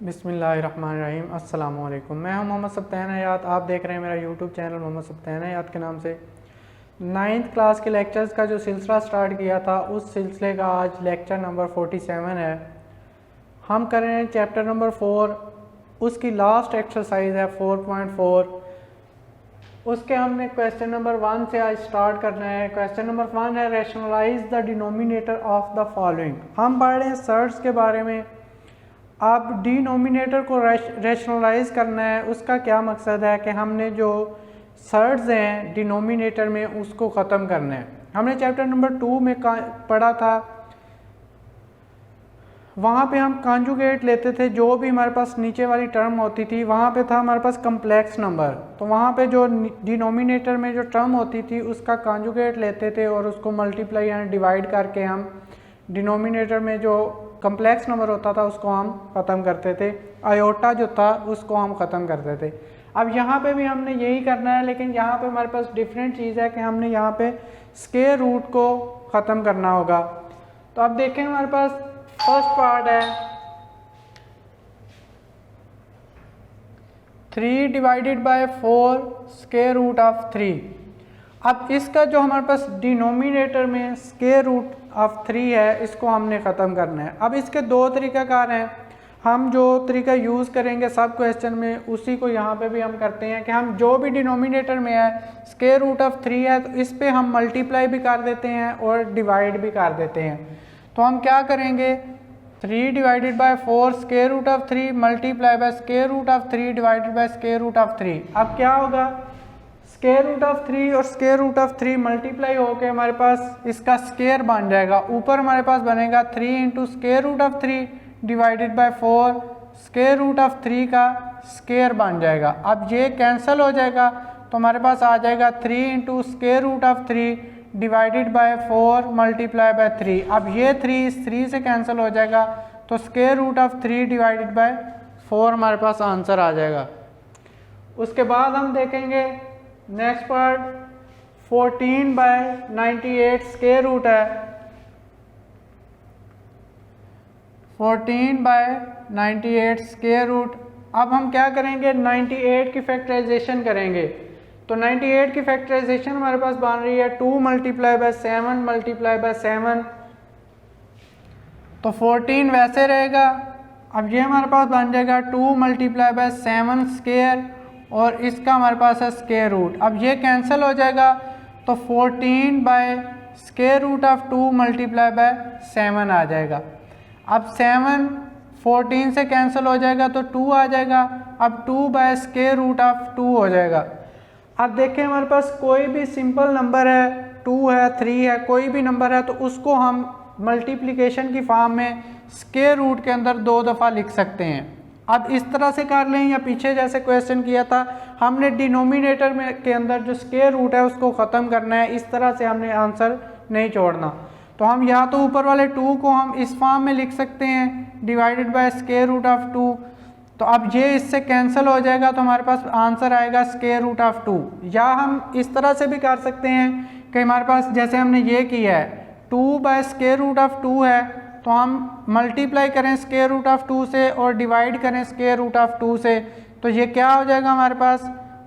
बिस्मिल्लाहिर्रहमानिर्रहीम। अस्सलाम वालेकुम। मैं हूं मोहम्मद सब्तान हयात। आप देख रहे हैं मेरा यूट्यूब चैनल मोहम्मद सब्तान हयात के नाम से। 9th क्लास के लेक्चर्स का जो सिलसिला स्टार्ट किया था उस सिलसिले का आज लेक्चर नंबर 47 है। हम कर रहे हैं चैप्टर नंबर 4, उसकी लास्ट एक्सरसाइज है 4.4। उसके हमने क्वेश्चन नंबर 1 से आज स्टार्ट करना है। क्वेश्चन नंबर 1 है rationalise the denominator of the following. हम पढ़ रहे हैं सर्ट्स के बारे में। अब डिनोमिनेटर को रैशनलाइज करना है। उसका क्या मकसद है कि हमने जो सर्ट्स हैं डिनोमिनेटर में उसको ख़त्म करना है। हमने चैप्टर नंबर 2 में पढ़ा था, वहाँ पे हम कॉन्जुगेट लेते थे। जो भी हमारे पास नीचे वाली टर्म होती थी वहाँ पे था हमारे पास कम्प्लेक्स नंबर, तो वहाँ पे जो डिनोमिनेटर में जो टर्म होती थी उसका कॉन्जुगेट लेते थे और उसको मल्टीप्लाई यानी डिवाइड करके हम डिनोमिनेटर में जो कम्प्लेक्स नंबर होता था उसको हम ख़त्म करते थे। आयोटा जो था उसको हम ख़त्म करते थे। अब यहाँ पे भी हमने यही करना है, लेकिन यहाँ पे हमारे पास डिफरेंट चीज़ है कि हमने यहाँ पे स्क्वायर रूट को ख़त्म करना होगा। तो अब देखें हमारे पास फर्स्ट पार्ट है 3 divided by 4 square root of 3। अब इसका जो हमारे पास डिनोमिनेटर में स्क्वायर रूट ऑफ 3 है इसको हमने ख़त्म करना है। अब इसके दो तरीक़ाकार हैं। हम जो तरीका यूज़ करेंगे सब क्वेश्चन में उसी को यहाँ पे भी हम करते हैं कि हम जो भी डिनोमिनेटर में है स्क्वायर रूट ऑफ 3 है तो इस पे हम मल्टीप्लाई भी कर देते हैं और डिवाइड भी कर देते हैं। तो हम क्या करेंगे 3 divided by 4 square root of 3 multiply by square root of 3 divided by square root of 3। अब क्या होगा स्क्वायर रूट ऑफ 3 और स्क्वायर रूट ऑफ 3 मल्टीप्लाई होकर हमारे पास इसका स्क्वायर बन जाएगा। ऊपर हमारे पास बनेगा 3 into square root of 3 divided by 4 square root of 3 का स्क्वायर बन जाएगा। अब ये कैंसिल हो जाएगा तो हमारे पास आ जाएगा 3 into square root of 3 divided by 4 multiply by 3। अब ये 3 इस 3 से कैंसिल हो जाएगा तो square root of 3 divided by 4 हमारे पास आंसर आ जाएगा। उसके बाद हम देखेंगे next part 14 by 98 square root है। 14 बाय 98 स्क्वायर रूट। अब हम क्या करेंगे 98 की फैक्टराइजेशन करेंगे। तो 98 की फैक्टराइजेशन हमारे पास बन रही है 2 मल्टीप्लाई बाय 7 मल्टीप्लाई बाय 7। तो 14 वैसे रहेगा। अब ये हमारे पास बन जाएगा 2 मल्टीप्लाई बाय 7 स्क्वायर और इसका हमारे पास है स्क्वायर रूट। अब ये कैंसिल हो जाएगा तो 14 by square root of 2 multiply by 7 आ जाएगा। अब 7 14 से कैंसिल हो जाएगा तो 2 आ जाएगा। अब 2 बाय स्क्वायर रूट ऑफ 2 हो जाएगा। अब देखें हमारे पास कोई भी सिंपल नंबर है 2 है 3 है कोई भी नंबर है तो उसको हम मल्टीप्लिकेशन की फॉर्म में स्क्वायर रूट के अंदर 2 दफ़ा लिख सकते हैं। अब इस तरह से कर लें या पीछे जैसे क्वेश्चन किया था हमने डिनोमिनेटर में के अंदर जो स्क्वायर रूट है उसको ख़त्म करना है। इस तरह से हमने आंसर नहीं छोड़ना। तो हम या तो ऊपर वाले 2 को हम इस फॉर्म में लिख सकते हैं divided by square root of 2। तो अब ये इससे कैंसिल हो जाएगा तो हमारे पास आंसर आएगा स्क्वायर रूट ऑफ 2। या हम इस तरह से भी कर सकते हैं कि हमारे पास जैसे हमने ये किया है 2 बाय स्क्वायर रूट ऑफ 2 है तो हम मल्टीप्लाई करें स्क्वायर रूट ऑफ 2 से और डिवाइड करें स्क्वायर रूट ऑफ 2 से। तो ये क्या हो जाएगा हमारे पास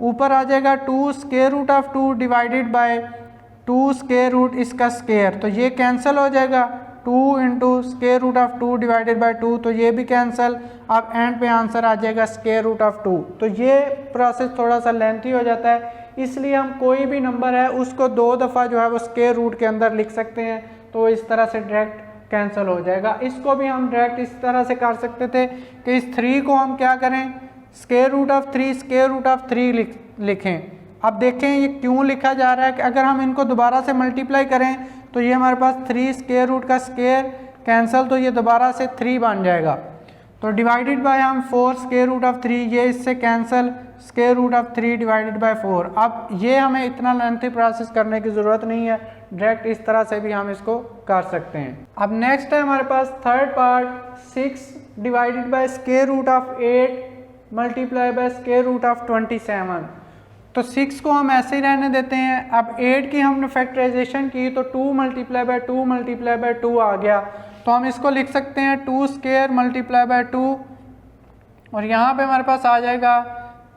ऊपर आ जाएगा 2 square root of 2 divided by 2 square root इसका स्क्वायर। तो ये कैंसिल हो जाएगा 2 into square root of 2 divided by 2। तो ये भी कैंसिल। अब एंड पे आंसर आ जाएगा स्क्वायर रूट ऑफ 2। तो ये प्रोसेस थोड़ा सा लेंथी हो जाता है, इसलिए हम कोई भी नंबर है उसको 2 दफ़ा जो है वो स्क्वायर रूट के अंदर लिख सकते हैं। तो इस तरह से डायरेक्ट कैंसिल हो जाएगा। इसको भी हम डायरेक्ट इस तरह से कर सकते थे कि इस 3 को हम क्या करें square root of 3 square root of 3 लिखें। अब देखें ये क्यों लिखा जा रहा है कि अगर हम इनको दोबारा से मल्टीप्लाई करें तो ये हमारे पास 3 स्क्वायर रूट का स्क्वायर कैंसिल तो ये दोबारा से 3 बन जाएगा। तो डिवाइडेड बाय हम 4 स्क्वायर रूट ऑफ 3 ये इससे cancel square root of 3 divided by 4। अब ये हमें इतना लेंथी प्रोसेस करने की ज़रूरत नहीं है, डायरेक्ट इस तरह से भी हम इसको कर सकते हैं। अब नेक्स्ट है हमारे पास third part 6 divided by square root of 8 multiply by square root of 27। तो 6 को हम ऐसे ही रहने देते हैं। अब 8 की हमने फैक्टराइजेशन की तो 2 मल्टीप्लाई बाय 2 मल्टीप्लाई बाय 2 आ गया। तो हम इसको लिख सकते हैं 2 स्क्वायर मल्टीप्लाई बाय 2 और यहाँ पे हमारे पास आ जाएगा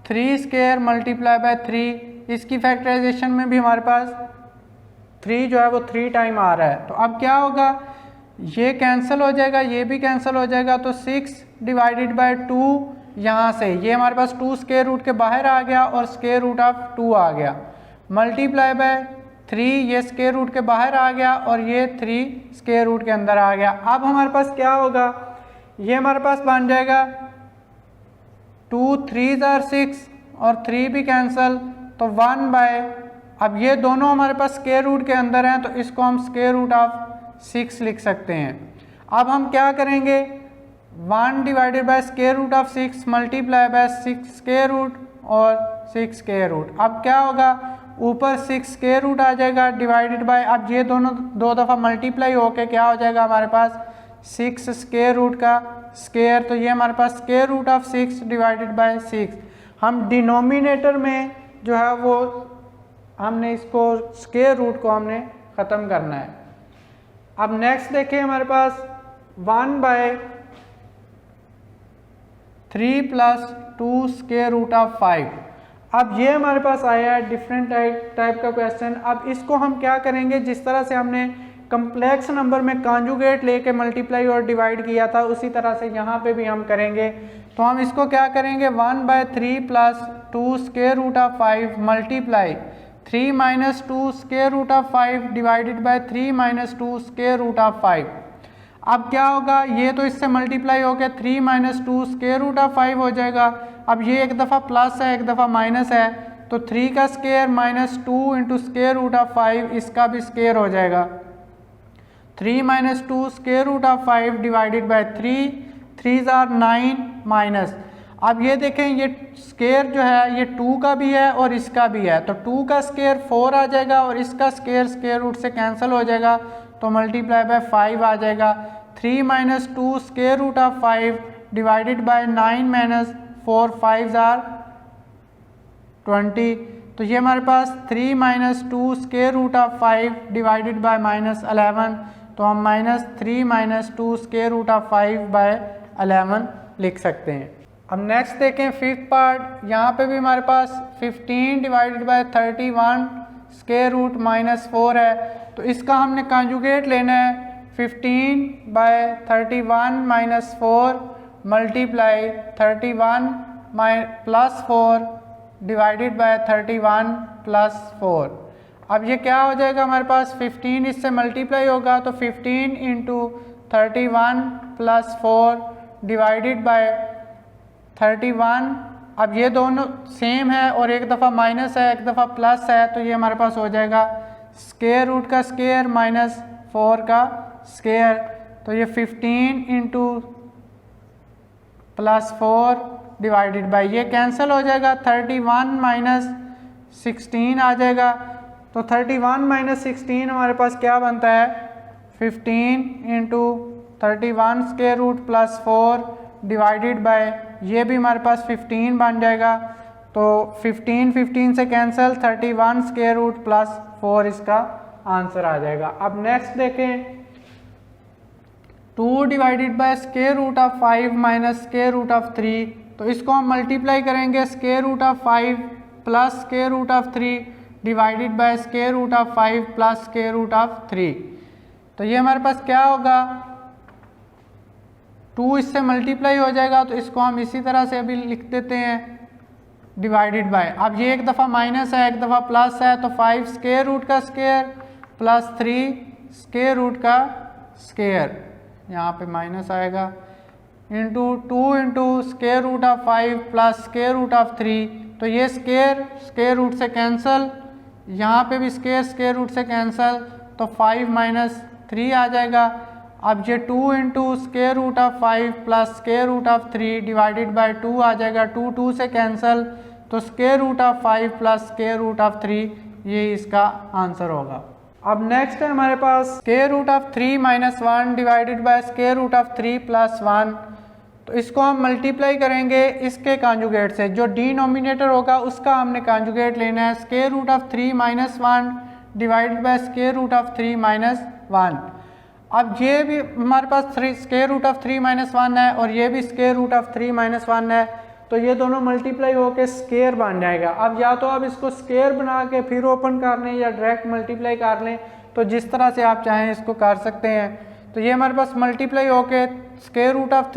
3 स्क्वायर मल्टीप्लाई बाय 3। इसकी फैक्टराइजेशन में भी हमारे पास 3 जो है वो 3 टाइम आ रहा है। तो अब क्या होगा, ये कैंसिल हो जाएगा, ये भी कैंसिल हो जाएगा, तो 6 डिवाइडेड बाय 2 यहाँ से ये हमारे पास 2 स्क्वायर रूट के बाहर आ गया और स्क्वायर रूट ऑफ 2 आ गया, मल्टीप्लाई बाय 3 ये स्क्वायर रूट के बाहर आ गया और ये 3 स्क्वायर रूट के अंदर आ गया। अब हमारे पास क्या होगा, ये हमारे पास बन जाएगा 2 3 are 6 और 3 भी कैंसिल, तो 1 बाय, अब ये दोनों हमारे पास स्क्वायर रूट के अंदर हैं तो इसको हम स्क्वायर रूट ऑफ 6 लिख सकते हैं। अब हम क्या करेंगे, 1 divided by square root of 6 multiply by 6 square root और 6 स्क्वायर रूट। अब क्या होगा, ऊपर 6 स्क्वायर रूट आ जाएगा डिवाइडेड बाय, अब ये दोनों 2 दफ़ा मल्टीप्लाई होके क्या हो जाएगा हमारे पास 6 स्क्वायर रूट का स्क्वायर, तो ये हमारे पास square root of 6 divided by 6। हम डिनोमिनेटर में जो है वो हमने इसको स्क्वायर रूट को हमने ख़त्म करना है। अब नेक्स्ट देखिए हमारे पास 1 by 3 plus 2 square root of 5। अब ये हमारे पास आया है डिफरेंट टाइप का क्वेश्चन। अब इसको हम क्या करेंगे, जिस तरह से हमने कम्प्लेक्स नंबर में कॉन्जुगेट लेके मल्टीप्लाई और डिवाइड किया था उसी तरह से यहाँ पे भी हम करेंगे। तो हम इसको क्या करेंगे, 1 by 3 plus 2 square root of 5 multiply 3 minus 2 square root of 5 divided by 3 minus 2 square root of 5। अब क्या होगा, ये तो इससे मल्टीप्लाई हो गया, 3 माइनस 2 स्क्वायर रूट ऑफ 5 हो जाएगा। अब ये एक दफ़ा प्लस है एक दफ़ा माइनस है, तो 3 का square minus 2 into square root of 5, इसका भी स्क्वायर हो जाएगा। 3 minus 2 square root of 5 divided by 3, 3 are 9 minus. अब ये देखें, ये स्क्वायर जो है ये 2 का भी है और इसका भी है, तो 2 का स्क्वायर 4 आ जाएगा और इसका स्क्वायर स्क्वायर रूट से कैंसिल हो जाएगा, तो मल्टीप्लाई बाय 5 आ जाएगा। 3 minus 2 square root of 5 divided by 9 minus 4, 5 are 20। तो ये हमारे पास 3 minus 2 square root of 5 divided by minus 11, तो हम minus 3 minus 2 square root of 5 by 11 लिख सकते हैं। अब नेक्स्ट देखें 5th पार्ट। यहाँ पे भी हमारे पास 15 divided by 31 square root minus 4 है, तो इसका हमने कॉन्जुगेट लेना है। 15 by 31 minus 4 multiply 31 plus 4 divided by 31 plus 4। अब ये क्या हो जाएगा हमारे पास, 15 इससे मल्टीप्लाई होगा, तो 15 इंटू 31 प्लस 4 डिवाइडेड बाय 31। अब ये दोनों सेम है और एक दफ़ा माइनस है एक दफ़ा प्लस है, तो ये हमारे पास हो जाएगा स्क्वायर रूट का स्क्वायर माइनस 4 का स्क्वायर। तो ये 15 इंटू प्लस 4 डिवाइडेड बाय, ये कैंसिल हो जाएगा, 31 माइनस 16 आ जाएगा। तो 31 माइनस 16 हमारे पास क्या बनता है, 15 into 31 square root plus 4 divided by, ये भी हमारे पास 15 बन जाएगा। तो 15 से कैंसिल, 31 स्क्वायर रूट प्लस 4 इसका आंसर आ जाएगा। अब नेक्स्ट देखें, 2 divided by square root of 5 minus square root of 3, तो इसको हम मल्टीप्लाई करेंगे square root of 5 plus square root of 3 divided by square root of 5 plus square root of 3। तो ये हमारे पास क्या होगा, 2 इससे मल्टीप्लाई हो जाएगा, तो इसको हम इसी तरह से अभी लिख देते हैं डिवाइडेड बाय। अब ये एक दफ़ा माइनस है एक दफ़ा प्लस है, तो 5 स्क्वायर रूट का स्क्वायर प्लस 3 स्क्वायर रूट का स्क्वायर, यहाँ पे माइनस आएगा, into 2 into square root of 5 plus square root of 3। तो ये स्क्वायर स्क्वायर रूट से कैंसिल, यहाँ पे भी स्क्वायर स्क्वायर रूट से कैंसिल, तो 5 माइनस 3 आ जाएगा। अब ये 2 into square root of 5 plus square root of 3 divided by 2 आ जाएगा, 2 से कैंसिल, तो square root of 5 plus square root of 3, ये इसका आंसर होगा। अब नेक्स्ट है हमारे पास square root of 3 minus 1 divided by square root of 3 plus 1। तो इसको हम मल्टीप्लाई करेंगे इसके कॉन्जुगेट से, जो डिनोमिनेटर होगा उसका हमने कॉन्जुगेट लेना है। Square root of 3 minus 1 divided by square root of 3 minus 1। अब ये भी हमारे पास स्क्वायर रूट ऑफ 3 माइनस 1 है और ये भी स्क्वायर रूट ऑफ 3 माइनस 1 है, तो ये दोनों मल्टीप्लाई होके स्क्वायर बन जाएगा। अब या तो आप इसको स्क्वायर बना के फिर ओपन कर लें या डायरेक्ट मल्टीप्लाई कर लें, तो जिस तरह से आप चाहें इसको कर सकते हैं। तो ये हमारे पास मल्टीप्लाई होके स्क्वायर रूट ऑफ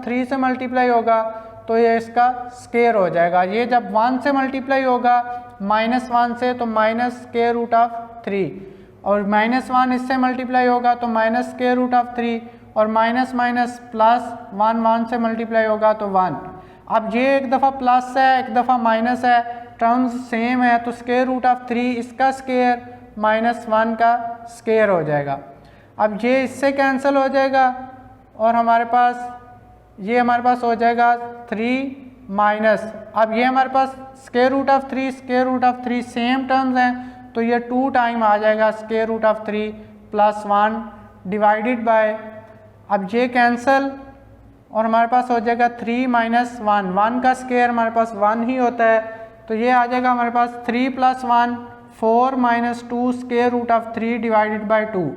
3 से मल्टीप्लाई होगा, तो ये इसका स्क्वायर हो जाएगा। ये जब 1 से मल्टीप्लाई होगा -1 से, तो माइनस स्क्वायर रूट ऑफ 3, और -1 इससे मल्टीप्लाई होगा तो माइनस स्क्वायर रूट ऑफ 3, और माइनस माइनस प्लस 1 से मल्टीप्लाई होगा तो 1। अब ये एक दफ़ा प्लस है एक दफ़ा माइनस है, टर्म्स सेम है, तो स्क्वायर रूट ऑफ 3 इसका स्क्वायर -1 का स्क्वायर हो जाएगा। अब ये इससे कैंसिल हो जाएगा और हमारे पास हो जाएगा 3 माइनस, अब ये हमारे पास square root of 3 same terms हैं, तो ये 2 टाइम आ जाएगा square root of 3 plus 1 divided by, अब ये कैंसिल और हमारे पास हो जाएगा 3 माइनस 1 का स्क्वायर हमारे पास 1 ही होता है, तो ये आ जाएगा हमारे पास 3 plus 1 4 minus 2 square root of 3 divided by 2।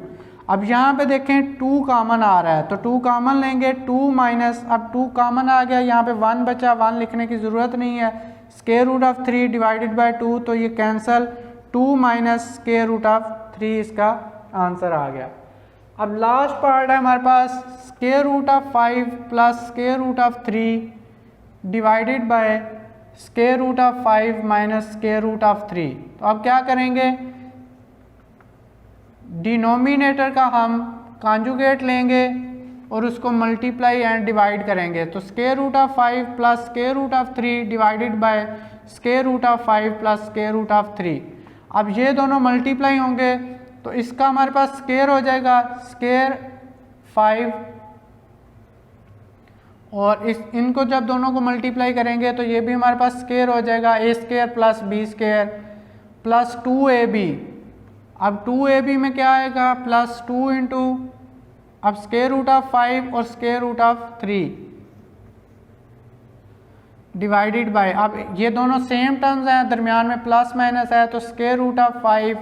अब यहाँ पे देखें 2 कॉमन आ रहा है, तो 2 कॉमन लेंगे, 2 माइनस, अब 2 कॉमन आ गया, यहाँ पे 1 बचा, 1 लिखने की ज़रूरत नहीं है, square root of 3 divided by 2, तो ये cancel, 2 minus square root of 3 इसका आंसर आ गया। अब लास्ट पार्ट है हमारे पास square root of 5 plus square root of 3 divided by square root of 5 minus square root of 3। तो अब क्या करेंगे, डिनोमिनेटर का हम कॉन्जुगेट लेंगे और उसको मल्टीप्लाई एंड डिवाइड करेंगे, तो square root of 5 plus square root of 3 divided by square root of 5 plus square root of 3। अब ये दोनों मल्टीप्लाई होंगे तो इसका हमारे पास स्क्वायर हो जाएगा स्क्वायर 5, और इनको जब दोनों को मल्टीप्लाई करेंगे तो ये भी हमारे पास स्क्वायर हो जाएगा, a square plus b square plus 2ab। अब 2ab में क्या आएगा, प्लस 2 इंटू, अब स्क्वायर रूट ऑफ 5 और square root of 3 divided by, अब ये दोनों सेम टर्म्स हैं, दरमियान में प्लस माइनस है, तो square root of 5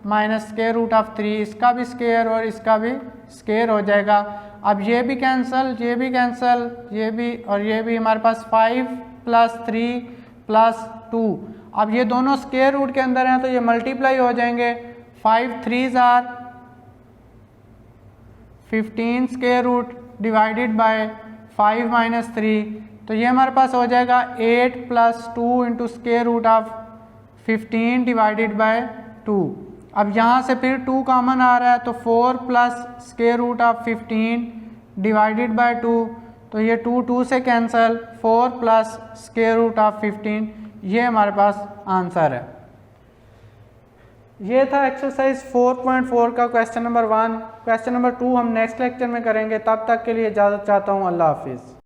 minus square root of 3, इसका भी स्क्वायर और इसका भी स्क्वायर हो जाएगा। अब ये भी कैंसिल, ये भी कैंसिल, ये भी और ये भी, हमारे पास 5 प्लस 3 प्लस 2। अब ये दोनों स्क्वायर रूट के अंदर हैं तो ये मल्टीप्लाई हो जाएंगे, 5 3s are 15 square root divided by 5 minus 3, तो ये हमारे पास हो जाएगा 8 plus 2 into square root of 15 divided by 2। अब यहाँ से फिर 2 कॉमन आ रहा है, तो 4 plus square root of 15 divided by 2, तो ये 2 से cancel, 4 plus square root of 15, ये हमारे पास आंसर है। ये था एक्सरसाइज 4.4 का क्वेश्चन नंबर 1। क्वेश्चन नंबर 2 हम नेक्स्ट लेक्चर में करेंगे, तब तक के लिए इजाज़त चाहता हूँ, अल्लाह हाफिज़।